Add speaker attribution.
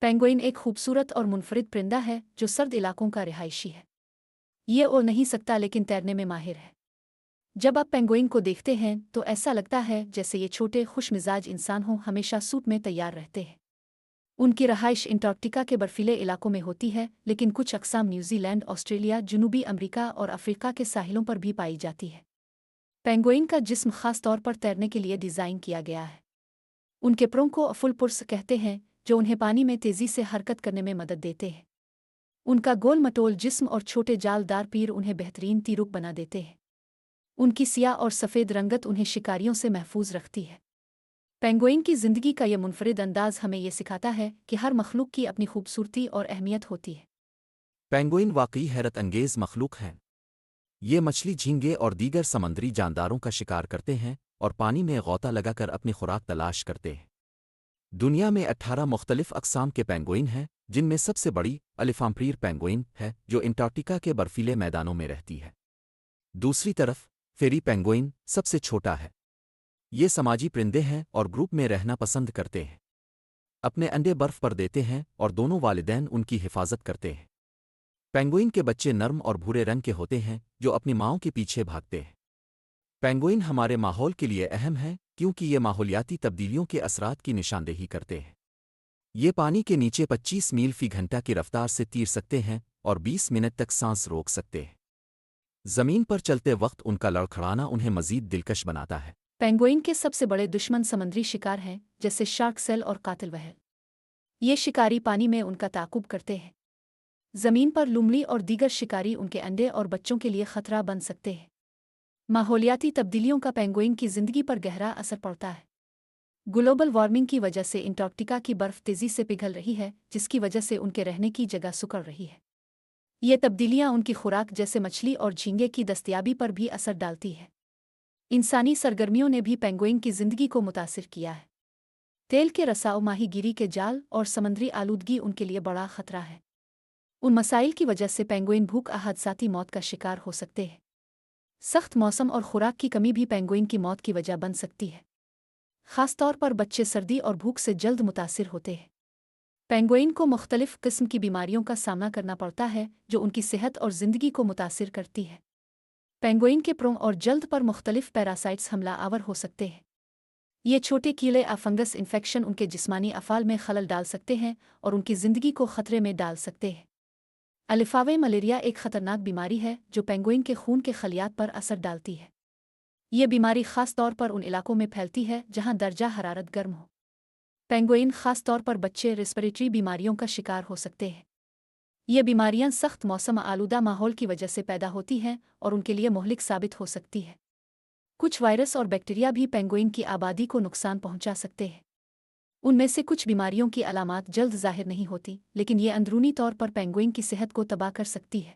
Speaker 1: Penguin एक खूबसूरत और मुनफरिद परिंदा है जो सर्द इलाकों का रिहायशी है। ये उड़ नहीं सकता लेकिन तैरने में माहिर है। जब आप पेंगुइन को देखते हैं तो ऐसा लगता है जैसे ये छोटे खुशमिजाज इंसान हों, हमेशा सूट में तैयार रहते हैं। उनकी रहाइश अंटार्कटिका के बर्फीले इलाकों में होती है, लेकिन कुछ अक़साम न्यूजीलैंड, ऑस्ट्रेलिया, जनूबी अमेरिका और अफ्रीका के साहिलों पर भी पाई जाती है। पेंगुइन का जिस्म खास तौर पर तैरने के लिए डिज़ाइन किया गया है। उनके प्रों को फुलपुर्स कहते हैं, जो उन्हें पानी में तेज़ी से हरकत करने में मदद देते हैं। उनका गोल मटोल जिस्म और छोटे जालदार पीर उन्हें बेहतरीन तीरुक बना देते हैं। उनकी सियाह और सफ़ेद रंगत उन्हें शिकारियों से महफूज रखती है। पेंगुइन की ज़िंदगी का यह मुनफरिद अंदाज़ हमें यह सिखाता है कि हर मखलूक की अपनी खूबसूरती और अहमियत होती है।
Speaker 2: पेंगुइन वाकई हैरत अंगेज मखलूक हैं। ये मछली, झींगे और दीगर समंदरी जानदारों का शिकार करते हैं और पानी में गौता लगाकर अपनी खुराक तलाश करते हैं। दुनिया में 18 मुख्तलिफ अक़साम के पेंगुइन हैं, जिनमें सबसे बड़ी अलिफाम्प्रीर पेंगुइन है जो अंटार्कटिका के बर्फीले मैदानों में रहती है। दूसरी तरफ फेरी पेंगुइन सबसे छोटा है। ये समाजी परिंदे हैं और ग्रुप में रहना पसंद करते हैं। अपने अंडे बर्फ पर देते हैं और दोनों वालिदैन उनकी हिफाजत करते हैं। पेंगुइन के बच्चे नर्म और भूरे रंग के होते हैं जो अपनी माँओं के पीछे भागते हैं। पेंगुइन हमारे माहौल के लिए अहम हैं क्योंकि ये माहौलियाती तब्दीलियों के असरात की निशानदेही करते हैं। ये पानी के नीचे 25 मील फी घंटा की रफ्तार से तैर सकते हैं और 20 मिनट तक सांस रोक सकते हैं। ज़मीन पर चलते वक्त उनका लड़खड़ाना उन्हें मज़ीद दिलकश बनाता है।
Speaker 1: पेंगुइन के सबसे बड़े दुश्मन समुद्री शिकार हैं, जैसे शार्क सेल और कातिल व्हेल। ये शिकारी पानी में उनका ताक़ुब करते हैं। ज़मीन पर लुमड़ी और दीगर शिकारी उनके अंडे और बच्चों के लिए खतरा बन सकते हैं। माहौलियाती तब्दीलियों का पेंगुइन की ज़िंदगी पर गहरा असर पड़ता है। ग्लोबल वार्मिंग की वजह से अंटार्कटिका की बर्फ़ तेज़ी से पिघल रही है, जिसकी वजह से उनके रहने की जगह सुकड़ रही है। ये तब्दीलियाँ उनकी खुराक जैसे मछली और झींगे की दस्तयाबी पर भी असर डालती है। इंसानी सरगर्मियों ने भी पेंगुइन की ज़िंदगी को मुतासिर किया है। तेल के रसाव, माहीगीरी के जाल और समंदरी आलूदगी उनके लिए बड़ा खतरा है। उन मसाइल की वजह से पेंगुइन भूख, हादसाती मौत का शिकार हो सकते हैं। सख्त मौसम और खुराक की कमी भी पेंगुइन की मौत की वजह बन सकती है। ख़ास तौर पर बच्चे सर्दी और भूख से जल्द मुतासिर होते हैं। पेंगुइन को मुख्तलिफ किस्म की बीमारियों का सामना करना पड़ता है जो उनकी सेहत और ज़िंदगी को मुतासिर करती है। पेंगुइन के प्रों और जल्द पर मुख्तलिफ पैरासाइट्स हमला आवर हो सकते हैं। ये छोटे कीड़े फंगस इन्फेक्शन उनके जिस्मानी अफ़ाल में खलल डाल सकते हैं और उनकी ज़िंदगी को ख़तरे में डाल सकते हैं। अलिफावे मलेरिया एक ख़तरनाक बीमारी है जो पेंगुइन के खून के खलियात पर असर डालती है। ये बीमारी ख़ास तौर पर उन इलाकों में फैलती है जहाँ दर्जा हरारत गर्म हो। पेंगुइन, ख़ास तौर पर बच्चे, रेस्पिरेटरी बीमारियों का शिकार हो सकते हैं। ये बीमारियां सख्त मौसम आलूदा माहौल की वजह से पैदा होती हैं और उनके लिए मुहलिक साबित हो सकती है। कुछ वायरस और बैक्टीरिया भी पेंगुइन की आबादी को नुकसान पहुंचा सकते हैं। उनमें से कुछ बीमारियों की अलामात जल्द ज़ाहिर नहीं होती, लेकिन ये अंदरूनी तौर पर पेंगुइन की सेहत को तबाह कर सकती है।